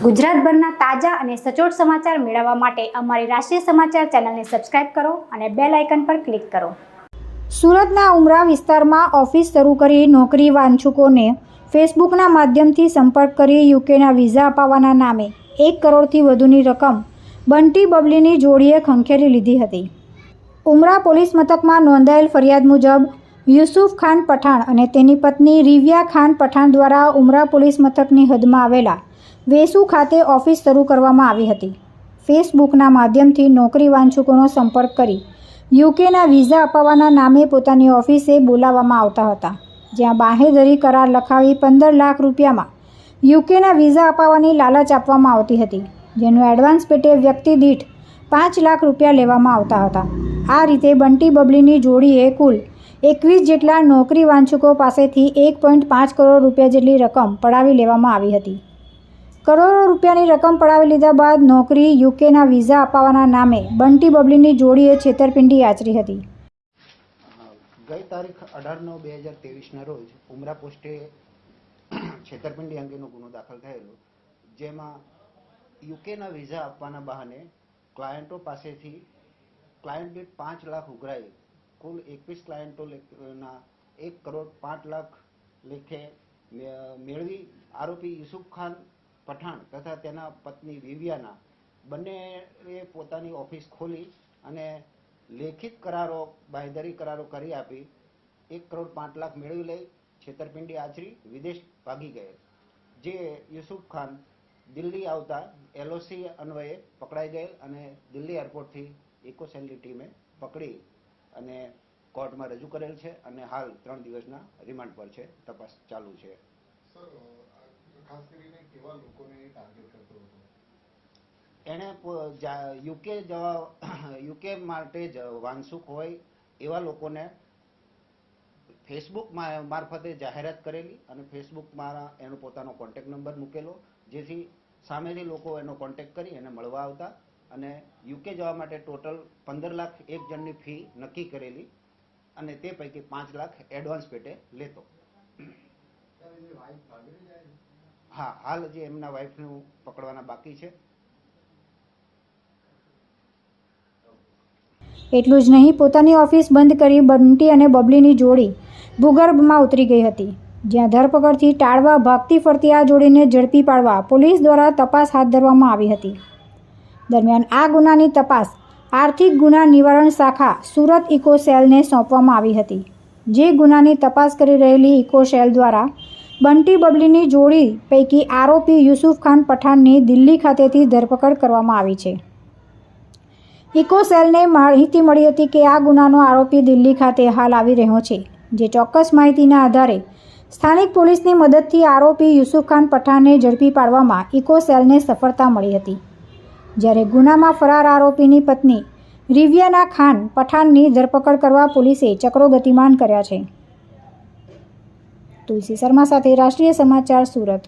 ગુજરાતભરના તાજા અને સચોટ સમાચાર મેળવવા માટે અમારી રાષ્ટ્રીય સમાચાર ચેનલને સબસ્ક્રાઇબ કરો અને બેલ આઇકન પર ક્લિક કરો। સુરતના ઉમરા વિસ્તારમાં ઓફિસ શરૂ કરી નોકરી વાંછુકોને ફેસબુકના માધ્યમથી સંપર્ક કરી યુકેના વિઝા અપાવવાના નામે 1 કરોડથી વધુની રકમ બંટી બબલીની જોડીએ ખંખેરી લીધી હતી। ઉમરા પોલીસ મથકમાં નોંધાયેલ ફરિયાદ મુજબ યુસુફ ખાન પઠાણ અને તેની પત્ની રિવિયા ખાન પઠાણ દ્વારા ઉમરા પોલીસ મથકની હદમાં આવેલા વેસુ ખાતે ઓફિસ શરૂ કરવામાં આવી હતી। ફેસબુકના માધ્યમથી નોકરી વાંછુકોનો સંપર્ક કરી યુકેના વિઝા અપાવવાના નામે પોતાની ઓફિસે બોલાવવામાં આવતા હતા, જ્યાં બાંહેધરી કરાર લખાવી 15 લાખ રૂપિયામાં યુકેના વિઝા અપાવવાની લાલચ આપવામાં આવતી હતી, જેનું એડવાન્સ પેટે વ્યક્તિ દીઠ 5 લાખ રૂપિયા લેવામાં આવતા હતા। આ રીતે બંટી બબલીની જોડીએ કુલ 21 જેટલા નોકરી વાંછુકો પાસેથી 1.5 કરોડ રૂપિયા જેટલી રકમ પડાવી લેવામાં આવી હતી। કરોડો રૂપિયાની રકમ પડાવી લીધા બાદ નોકરી યુકેના વિઝા અપાવવાના નામે બંટી બબલીની જોડીએ છેતરપિંડી આચરી હતી। ગઈ તારીખ 18/9/2023ના રોજ ઉમરા પોસ્ટે છેતરપિંડી અંગેનો ગુનો દાખલ થયેલો, જેમાં યુકેના વિઝા આપવાના બહાને ક્લાયન્ટો પાસેથી ક્લાયન્ટ દીઠ 5 લાખ ઉઘરાઈ કુલ 21 ક્લાયન્ટોના 1 કરોડ 5 લાખ લેખે મેળવી આરોપી યુસુફ ખાન પઠાણ તથા તેના પત્ની રિવિયાના બંનેએ પોતાની ઓફિસ ખોલી અને લેખિત કરારો બાંહેધરી કરારો કરી આપી 1 કરોડ 5 લાખ મેળવી લઈ છેતરપિંડી આચરી વિદેશ ભાગી ગયેલ, જે યુસુફ ખાન દિલ્હી આવતા એલઓસી અન્વયે પકડાઈ ગયેલ અને દિલ્હી એરપોર્ટથી ઇકોસેલની ટીમે પકડી અને કોર્ટમાં રજૂ કરેલ છે અને હાલ 3 દિવસના રિમાન્ડ પર છે। તપાસ ચાલુ છે। ખાસ કરીને કેવા લોકોને ટાર્ગેટ કરતો હતો? એણે યુકે માટે જ વાંછુક હોય એવા લોકોને ફેસબુક મારફતે જાહેરાત કરેલી અને ફેસબુકમાં એનો પોતાનો કોન્ટેક્ટ નંબર મૂકેલો, જેથી સામેથી લોકો એનો કોન્ટેક્ટ કરી એને મળવા આવતા અને યુકે જવા માટે ટોટલ 15 લાખ એક જણની ફી નક્કી કરેલી અને તે પૈકી 5 લાખ એડવાન્સ પેટે લેતો। હા, હાલ જે એમના વાઇફનું પકડવાના બાકી છે। એટલું જ નહીં, પોતાની ઓફિસ બંધ કરી બંટી અને બબલીની જોડી ભૂગર્ભમાં ઉતરી ગઈ હતી, જ્યાં ધરપકડથી ટાળવા ભાગતી ફરતી આ જોડીને ઝડપી પાડવા પોલીસ દ્વારા તપાસ હાથ ધરવામાં આવી હતી। દરમિયાન આ ગુનાની તપાસ આર્થિક ગુના નિવારણ શાખા સુરત ઇકો સેલને સોંપવામાં આવી હતી, જે ગુનાની તપાસ કરી રહેલી ઇકો સેલ દ્વારા બંટી બબલીની જોડી પૈકી આરોપી યુસુફ ખાન પઠાણની દિલ્હી ખાતેથી ધરપકડ કરવામાં આવી છે। ઇકો સેલને માહિતી મળી હતી કે આ ગુનાનો આરોપી દિલ્હી ખાતે હાલ આવી રહ્યો છે, જે ચોક્કસ માહિતીના આધારે સ્થાનિક પોલીસની મદદથી આરોપી યુસુફ ખાન પઠાણને ઝડપી પાડવામાં ઇકો સેલને સફળતા મળી હતી, જ્યારે ગુનામાં ફરાર આરોપીની પત્ની રિવિયાના ખાન પઠાણની ધરપકડ કરવા પોલીસે ચક્રો ગતિમાન કર્યા છે। તુલસી શર્મા સાથે રાષ્ટ્રીય સમાચાર, સુરત।